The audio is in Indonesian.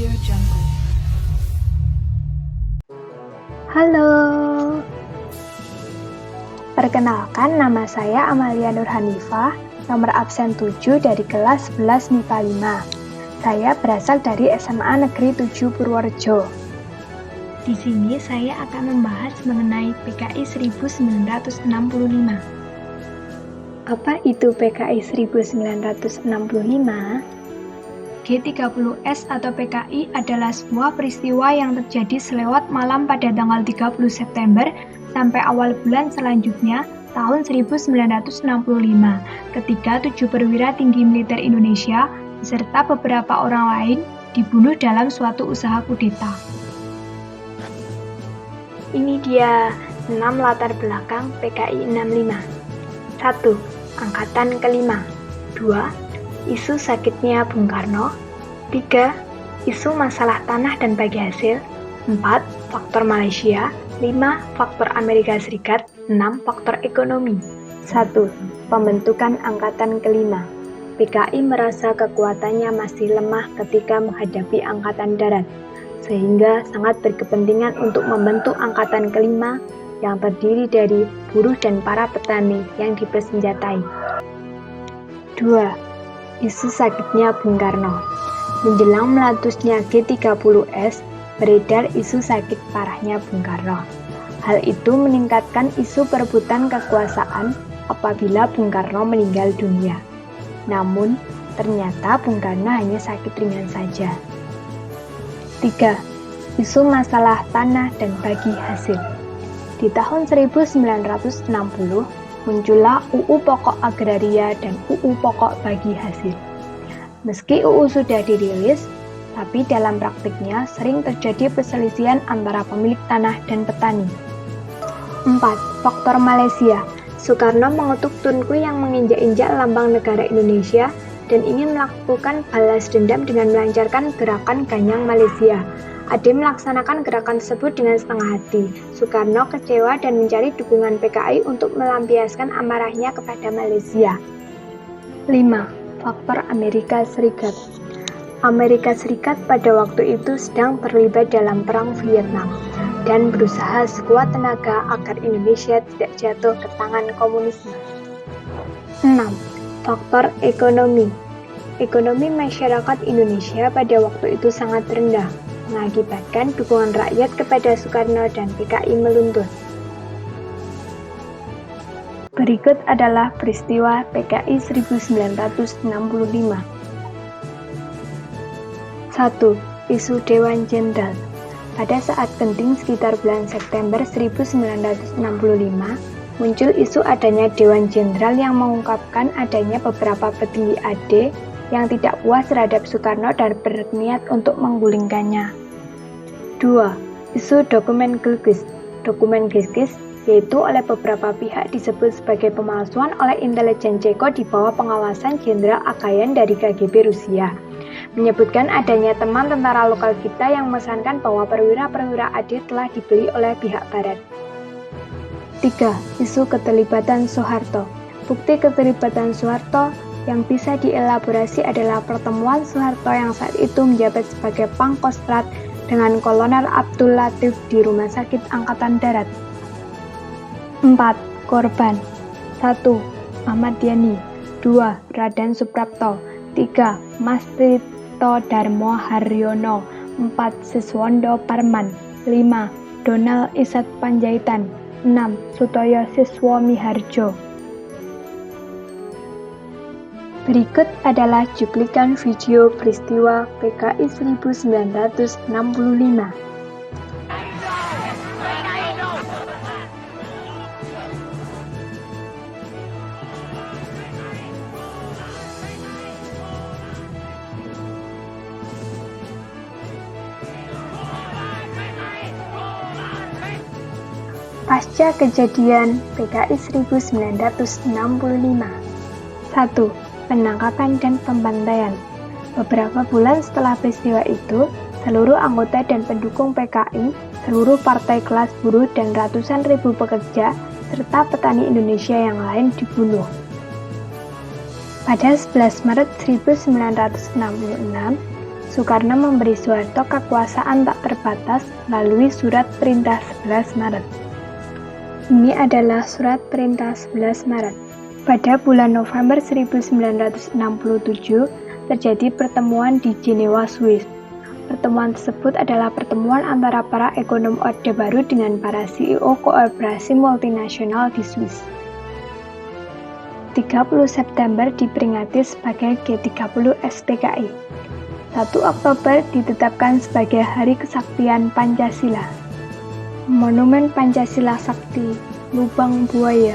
AudioJungle. Halo, perkenalkan nama saya Amalia Nur Hanifah, nomor absen 7 dari kelas 11 MIPA 5. Saya berasal dari SMA Negeri 7 Purworejo. Di sini saya akan membahas mengenai PKI 1965. Apa itu PKI 1965? G30S atau PKI adalah sebuah peristiwa yang terjadi selewat malam pada tanggal 30 September sampai awal bulan selanjutnya tahun 1965 ketika 7 perwira tinggi militer Indonesia beserta beberapa orang lain dibunuh dalam suatu usaha kudeta. Ini dia 6 latar belakang PKI 65. 1. Angkatan kelima. 2. Isu sakitnya Bung Karno. 3. Isu masalah tanah dan bagi hasil. 4. Faktor Malaysia. 5. Faktor Amerika Serikat. 6. Faktor ekonomi. 1. Pembentukan Angkatan kelima. PKI merasa kekuatannya masih lemah ketika menghadapi Angkatan Darat, sehingga sangat berkepentingan untuk membentuk Angkatan kelima yang terdiri dari buruh dan para petani yang dipersenjatai. 2. Isu sakitnya Bung Karno. Menjelang meletusnya G30S, beredar isu sakit parahnya Bung Karno. Hal itu meningkatkan isu perebutan kekuasaan apabila Bung Karno meninggal dunia. Namun, ternyata Bung Karno hanya sakit ringan saja. 3. Isu masalah tanah dan bagi hasil. Di tahun 1960, muncullah UU Pokok Agraria dan UU Pokok Bagi Hasil. Meski UU sudah dirilis, tapi dalam praktiknya sering terjadi perselisihan antara pemilik tanah dan petani. 4. Faktor Malaysia. Soekarno mengutuk Tunku yang menginjak-injak lambang negara Indonesia dan ingin melakukan balas dendam dengan melancarkan gerakan Ganyang Malaysia. Ade melaksanakan gerakan tersebut dengan setengah hati. Soekarno kecewa dan mencari dukungan PKI untuk melampiaskan amarahnya kepada Malaysia. 5. Faktor Amerika Serikat. Amerika Serikat pada waktu itu sedang terlibat dalam Perang Vietnam dan berusaha sekuat tenaga agar Indonesia tidak jatuh ke tangan komunisme. 6. Faktor ekonomi. Ekonomi masyarakat Indonesia pada waktu itu sangat rendah, mengakibatkan dukungan rakyat kepada Soekarno dan PKI meluntur. Berikut adalah peristiwa PKI 1965. 1. Isu Dewan Jenderal. Pada saat genting sekitar bulan September 1965, muncul isu adanya Dewan Jenderal yang mengungkapkan adanya beberapa petinggi AD yang tidak puas terhadap Soekarno dan berniat untuk menggulingkannya. 2. Isu dokumen Gilgis. Dokumen Gilgis yaitu oleh beberapa pihak disebut sebagai pemalsuan oleh intelijen Ceko di bawah pengawasan Jenderal Agayan dari KGB Rusia. Menyebutkan adanya teman tentara lokal kita yang memesankan bahwa perwira-perwira AD telah dibeli oleh pihak Barat. 3. Isu keterlibatan Soeharto. Bukti keterlibatan Soeharto yang bisa dielaborasi adalah pertemuan Soeharto yang saat itu menjabat sebagai Pangkostrat dengan Kolonel Abdul Latif di Rumah Sakit Angkatan Darat. 4. Korban. 1. Ahmad Yani. 2. Raden Suprapto. 3. Mas Tito Darmo Haryono. 4. Siswondo Parman. 5. Donald Isat Panjaitan. 6. Sutoyo Siswo Miharjo. Berikut adalah cuplikan video peristiwa PKI 1965. Pasca kejadian PKI 1965. 1. Penangkapan dan pembantaian. Beberapa bulan setelah peristiwa itu, seluruh anggota dan pendukung PKI, seluruh partai kelas buruh dan ratusan ribu pekerja, serta petani Indonesia yang lain dibunuh. Pada 11 Maret 1966, Soekarno memberi Soeharto kekuasaan tak terbatas melalui Surat Perintah 11 Maret. Ini adalah Surat Perintah 11 Maret. Pada bulan November 1967, terjadi pertemuan di Jenewa, Swiss. Pertemuan tersebut adalah pertemuan antara para ekonom Orde Baru dengan para CEO korporasi multinasional di Swiss. 30 September diperingati sebagai G30 SPKI. 1 Oktober ditetapkan sebagai Hari Kesaktian Pancasila. Monumen Pancasila Sakti, Lubang Buaya.